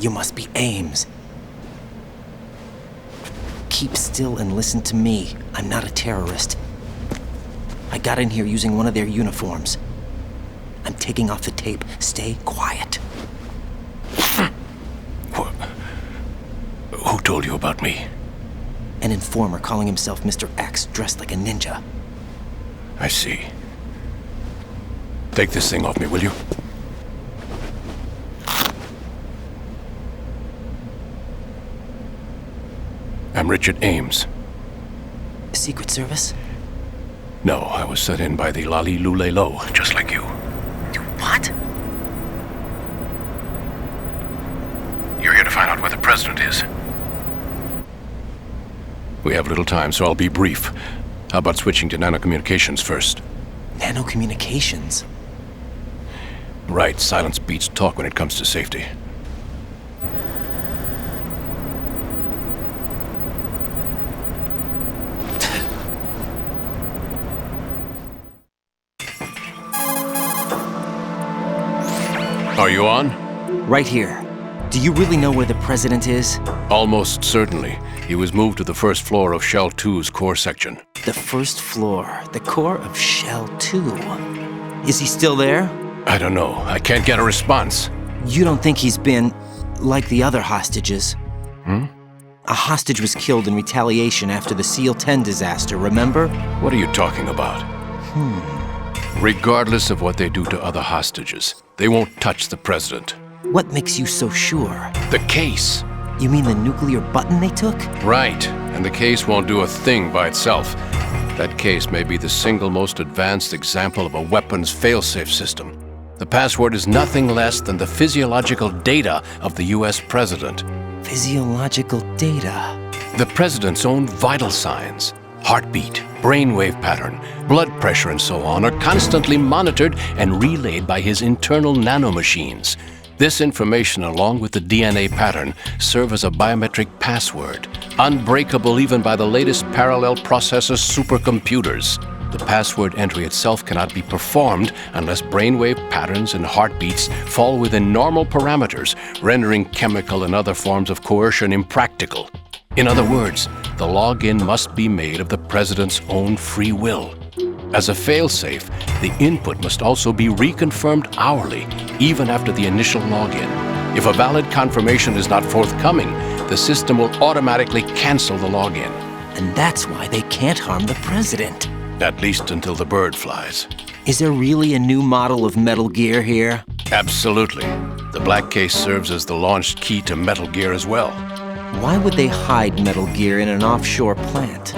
You must be Ames. Keep still and listen to me. I'm not a terrorist. I got in here using one of their uniforms. I'm taking off the tape. Stay quiet. Who told you about me? An informer calling himself Mr. X, dressed like a ninja. I see. Take this thing off me, will you? I'm Richard Ames. Secret Service? No, I was sent in by the Lali Lule Lo, just like you. You what? You're here to find out where the president is. We have little time, so I'll be brief. How about switching to nanocommunications first? Nanocommunications? Right, silence beats talk when it comes to safety. Are you on? Right here. Do you really know where the president is? Almost certainly. He was moved to the first floor of Shell 2's core section. The first floor, the core of Shell 2. Is he still there? I don't know. I can't get a response. You don't think he's been like the other hostages? Hmm? A hostage was killed in retaliation after the SEAL 10 disaster, remember? What are you talking about? Regardless of what they do to other hostages, they won't touch the president. What makes you so sure? The case. You mean the nuclear button they took? Right. And the case won't do a thing by itself. That case may be the single most advanced example of a weapons failsafe system. The password is nothing less than the physiological data of the US president. Physiological data? The president's own vital signs, heartbeat, brainwave pattern, blood pressure, and so on, are constantly monitored and relayed by his internal nanomachines. This information, along with the DNA pattern, serve as a biometric password, unbreakable even by the latest parallel processor supercomputers. The password entry itself cannot be performed unless brainwave patterns and heartbeats fall within normal parameters, rendering chemical and other forms of coercion impractical. In other words, the login must be made of the president's own free will. As a failsafe, the input must also be reconfirmed hourly, even after the initial login. If a valid confirmation is not forthcoming, the system will automatically cancel the login. And that's why they can't harm the president. At least until the bird flies. Is there really a new model of Metal Gear here? Absolutely. The black case serves as the launch key to Metal Gear as well. Why would they hide Metal Gear in an offshore plant?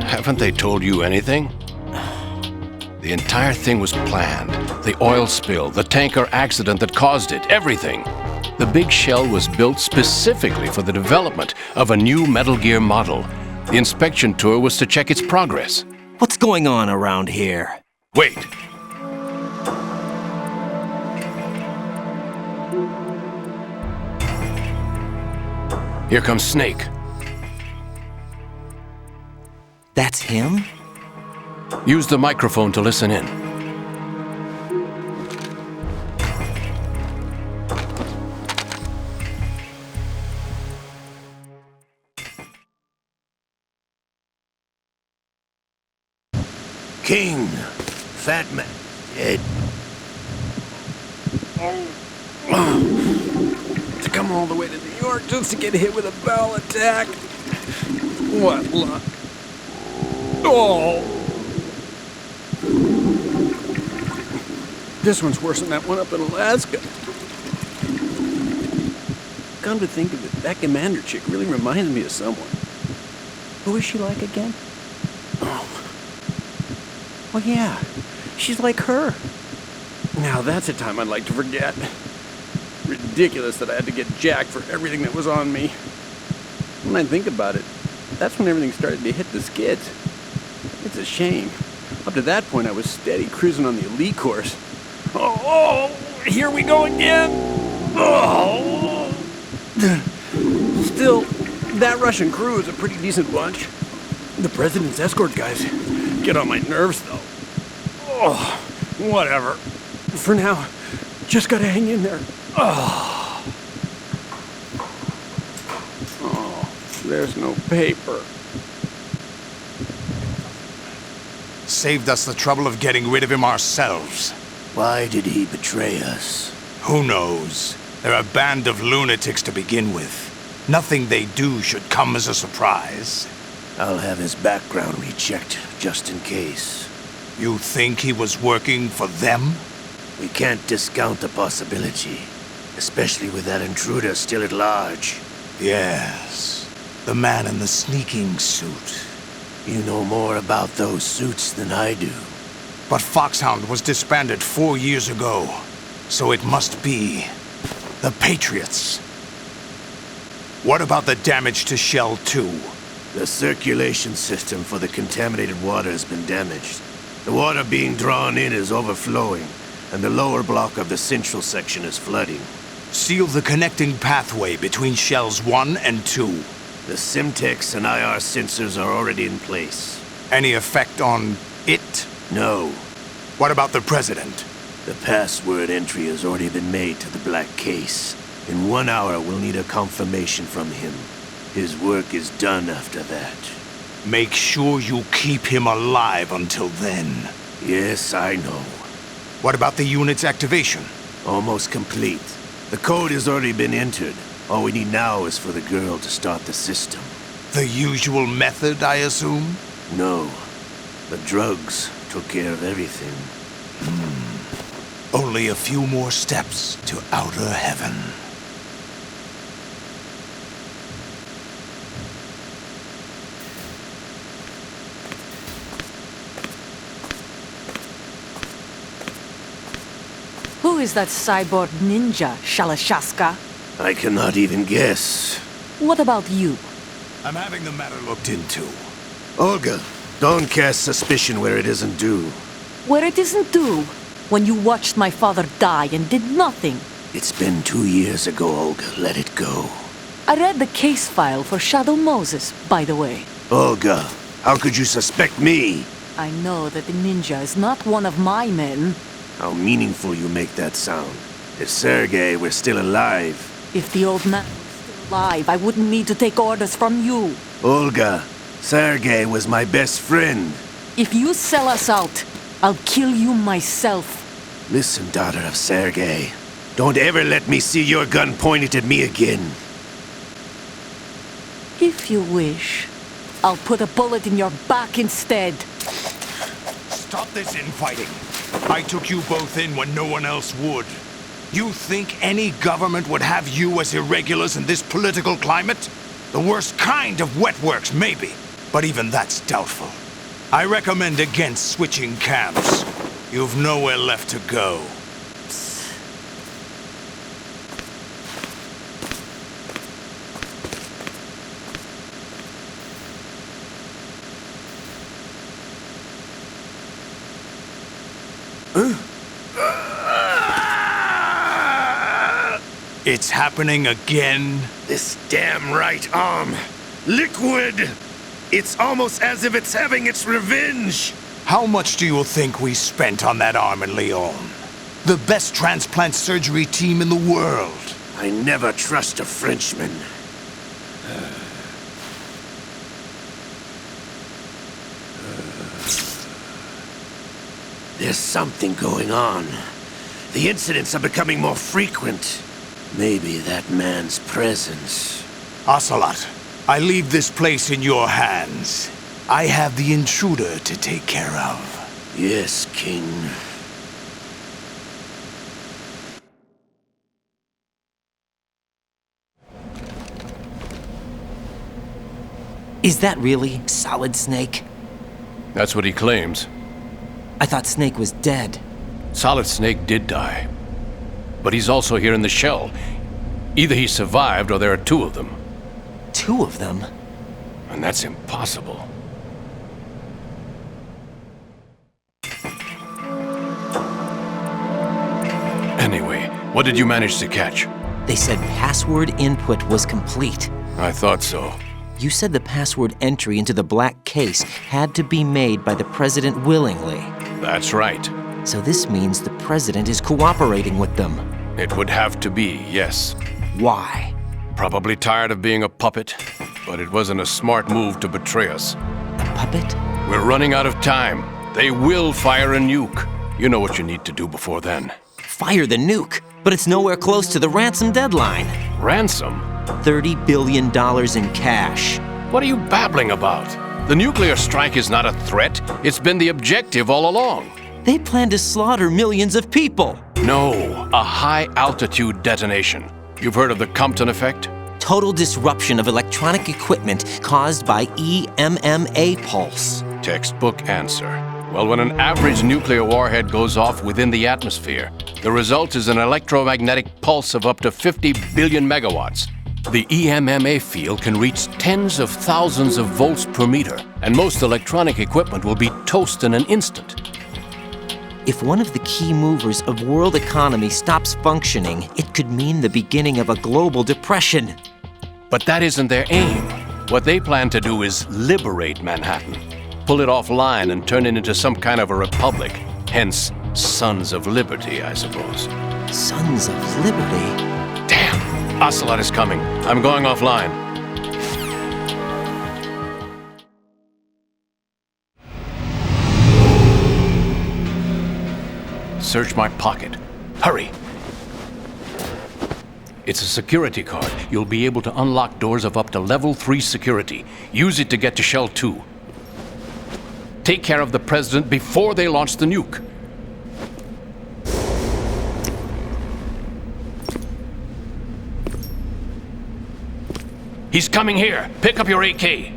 Haven't they told you anything? The entire thing was planned. The oil spill, the tanker accident that caused it, everything. The big shell was built specifically for the development of a new Metal Gear model. The inspection tour was to check its progress. What's going on around here? Wait. Here comes Snake. That's him? Use the microphone to listen in. King, fat man, dead. To come all the way to New York just to get hit with a bowel attack. What luck. Oh! This one's worse than that one up in Alaska. Come to think of it, that commander chick really reminds me of someone. Who is she like again? Oh. Well, yeah, she's like her. Now that's a time I'd like to forget. Ridiculous that I had to get jacked for everything that was on me. When I think about it, that's when everything started to hit the skids. It's a shame. Up to that point, I was steady cruising on the elite course. Oh, here we go again. Oh. Still, that Russian crew is a pretty decent bunch. The president's escort guys get on my nerves, though. Oh, whatever. For now, just gotta hang in there. Oh. There's no paper. Saved us the trouble of getting rid of him ourselves. Why did he betray us? Who knows? They're a band of lunatics to begin with. Nothing they do should come as a surprise. I'll have his background rechecked, just in case. You think he was working for them? We can't discount the possibility, especially with that intruder still at large. Yes. The man in the sneaking suit. You know more about those suits than I do. But Foxhound was disbanded 4 years ago. So it must be the Patriots. What about the damage to Shell 2? The circulation system for the contaminated water has been damaged. The water being drawn in is overflowing, and the lower block of the central section is flooding. Seal the connecting pathway between Shells 1 and 2. The Simtex and IR sensors are already in place. Any effect on it? No. What about the President? The password entry has already been made to the black case. In 1 hour, we'll need a confirmation from him. His work is done after that. Make sure you keep him alive until then. Yes, I know. What about the unit's activation? Almost complete. The code has already been entered. All we need now is for the girl to start the system. The usual method, I assume? No. The drugs took care of everything. Only a few more steps to outer heaven. Who is that cyborg ninja, Shalashaska? I cannot even guess. What about you? I'm having the matter looked into. Olga, don't cast suspicion where it isn't due. Where it isn't due, when you watched my father die and did nothing. It's been 2 years ago, Olga. Let it go. I read the case file for Shadow Moses, by the way. Olga, how could you suspect me? I know that the ninja is not one of my men. How meaningful you make that sound. If Sergei were still alive... If the old man was still alive, I wouldn't need to take orders from you. Olga, Sergei was my best friend. If you sell us out, I'll kill you myself. Listen, daughter of Sergei. Don't ever let me see your gun pointed at me again. If you wish, I'll put a bullet in your back instead. Stop this infighting. I took you both in when no one else would. You think any government would have you as irregulars in this political climate? The worst kind of wet works, maybe. But even that's doubtful. I recommend against switching camps. You've nowhere left to go. It's happening again? This damn right arm. Liquid! It's almost as if it's having its revenge! How much do you think we spent on that arm in Lyon? The best transplant surgery team in the world. I never trust a Frenchman. There's something going on. The incidents are becoming more frequent. Maybe that man's presence. Ocelot, I leave this place in your hands. I have the intruder to take care of. Yes, King. Is that really Solid Snake? That's what he claims. I thought Snake was dead. Solid Snake did die. But he's also here in the shell. Either he survived or there are two of them. Two of them? And that's impossible. Anyway, what did you manage to catch? They said password input was complete. I thought so. You said the password entry into the black case had to be made by the president willingly. That's right. So this means the president is cooperating with them. It would have to be, yes. Why? Probably tired of being a puppet. but it wasn't a smart move to betray us. A puppet? We're running out of time. They will fire a nuke. You know what you need to do before then. Fire the nuke, but it's nowhere close to the ransom deadline. Ransom? $30 billion in cash. What are you babbling about? The nuclear strike is not a threat. It's been the objective all along. They plan to slaughter millions of people. No, a high-altitude detonation. You've heard of the Compton effect? Total disruption of electronic equipment caused by EMMA pulse. Textbook answer. Well, when an average nuclear warhead goes off within the atmosphere, the result is an electromagnetic pulse of up to 50 billion megawatts. The EMMA field can reach tens of thousands of volts per meter, and most electronic equipment will be toast in an instant. If one of the key movers of world economy stops functioning, it could mean the beginning of a global depression. But that isn't their aim. What they plan to do is liberate Manhattan. Pull it offline and turn it into some kind of a republic. Hence, Sons of Liberty, I suppose. Sons of Liberty? Damn! Ocelot is coming. I'm going offline. Search my pocket. Hurry! It's a security card. You'll be able to unlock doors of up to level 3 security. Use it to get to Shell 2. Take care of the President before they launch the nuke. He's coming here. Pick up your AK.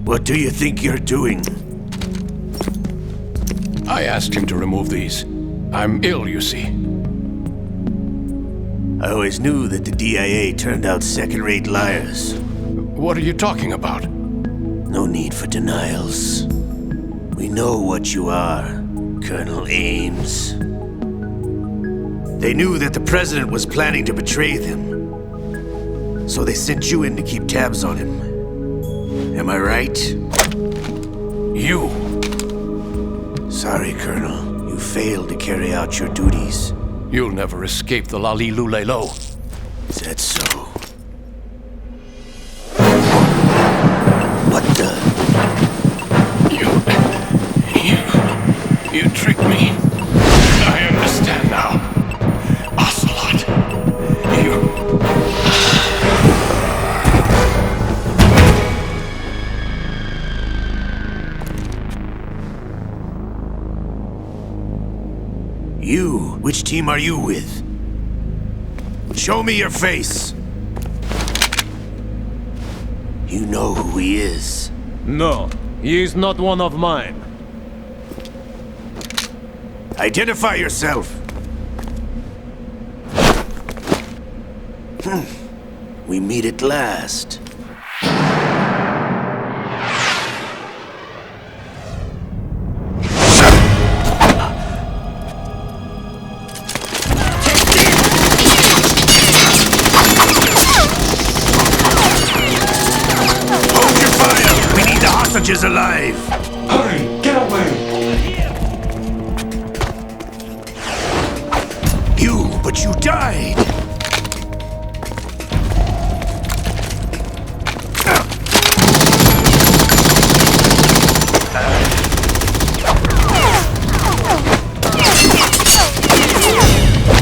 What do you think you're doing? I asked him to remove these. I'm ill, you see. I always knew that the DIA turned out second-rate liars. What are you talking about? No need for denials. We know what you are, Colonel Ames. They knew that the President was planning to betray them. So they sent you in to keep tabs on him. Am I right? You! Sorry, Colonel. You failed to carry out your duties. You'll never escape the Lali-Lu-Le-Lo. Is that so? What the? You tricked me. I understand now. Ocelot, You? Which team are you with? Show me your face! You know who he is. No, he is not one of mine. Identify yourself! We meet at last. Is alive! Hurry! Get away! But you died!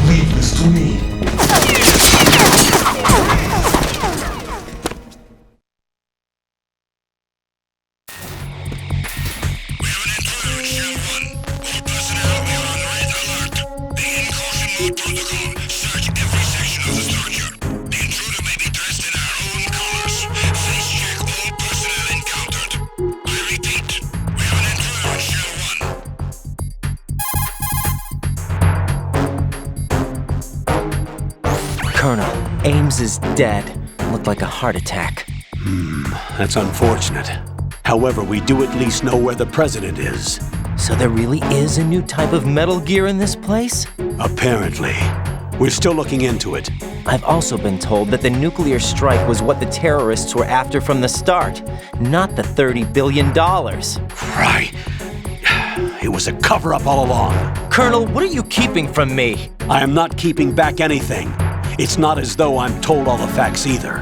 Leave this to me. Colonel, Ames is dead. Looked like a heart attack. That's unfortunate. However, we do at least know where the President is. So there really is a new type of Metal Gear in this place? Apparently. We're still looking into it. I've also been told that the nuclear strike was what the terrorists were after from the start, not the $30 billion. Right. It was a cover-up all along. Colonel, what are you keeping from me? I am not keeping back anything. It's not as though I'm told all the facts either.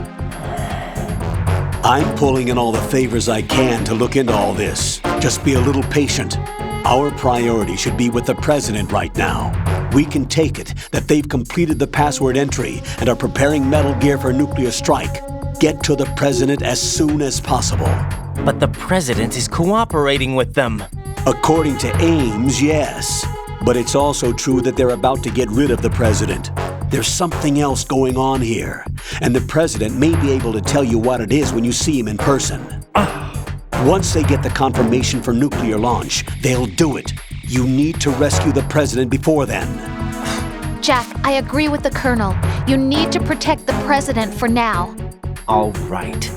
I'm pulling in all the favors I can to look into all this. Just be a little patient. Our priority should be with the President right now. We can take it that they've completed the password entry and are preparing Metal Gear for a nuclear strike. Get to the President as soon as possible. But the President is cooperating with them. According to Ames, yes. But it's also true that they're about to get rid of the President. There's something else going on here, and the President may be able to tell you what it is when you see him in person. Once they get the confirmation for nuclear launch, they'll do it. You need to rescue the President before then. Jack, I agree with the Colonel. You need to protect the President for now. All right.